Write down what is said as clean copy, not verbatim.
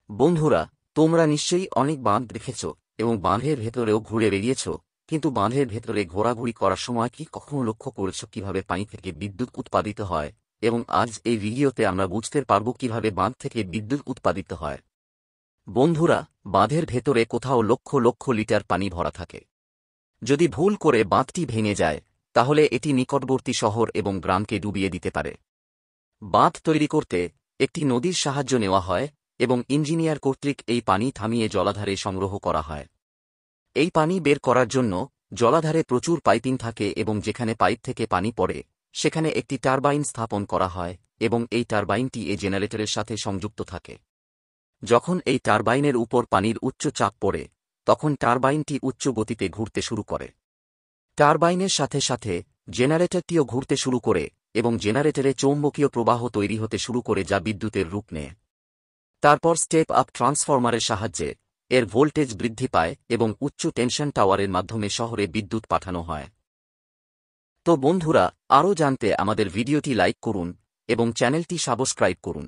বন্ধুরা, তোমরা নিশ্চয়ই অনেক বাঁধ দেখেছ এবং বাঁধের ভেতরেও ঘুরে বেরিয়েছ, কিন্তু বাঁধের ভেতরে ঘোরাঘুরি করার সময় কি কখনো লক্ষ্য করেছ কিভাবে পানি থেকে বিদ্যুৎ উৎপাদিত হয়? এবং আজ এই ভিডিওতে আমরা বুঝতে পারব কিভাবে বাঁধ থেকে বিদ্যুৎ উৎপাদিত হয়। বন্ধুরা, বাঁধের ভেতরে কোথাও লক্ষ লক্ষ লিটার পানি ভরা থাকে। যদি ভুল করে বাঁধটি ভেঙে যায়, তাহলে এটি নিকটবর্তী শহর এবং গ্রামকে ডুবিয়ে দিতে পারে। বাঁধ তৈরি করতে একটি নদীর সাহায্য নেওয়া হয় এবং ইঞ্জিনিয়ার কর্তৃক এই পানি থামিয়ে জলাধারে সংগ্রহ করা হয়। এই পানি বের করার জন্য জলাধারে প্রচুর পাইপিং থাকে এবং যেখানে পাইপ থেকে পানি পড়ে সেখানে একটি টারবাইন স্থাপন করা হয় এবং এই টারবাইনটি এই জেনারেটরের সাথে সংযুক্ত থাকে। যখন এই টারবাইনের উপর পানির উচ্চ চাপ পড়ে, তখন টারবাইনটি উচ্চ গতিতে ঘুরতে শুরু করে। টারবাইনের সাথে সাথে জেনারেটরটিও ঘুরতে শুরু করে এবং জেনারেটরে চৌম্বকীয় প্রবাহ তৈরি হতে শুরু করে যা বিদ্যুতের রূপ নেয়। তারপর স্টেপ আপ ট্রান্সফরমারের সাহায্যে এর ভোল্টেজ বৃদ্ধি পায় এবং উচ্চ টেনশন টাওয়ারের মাধ্যমে শহরে বিদ্যুৎ পাঠানো হয়। তো বন্ধুরা, আরও জানতে আমাদের ভিডিওটি লাইক করুন এবং চ্যানেলটি সাবস্ক্রাইব করুন।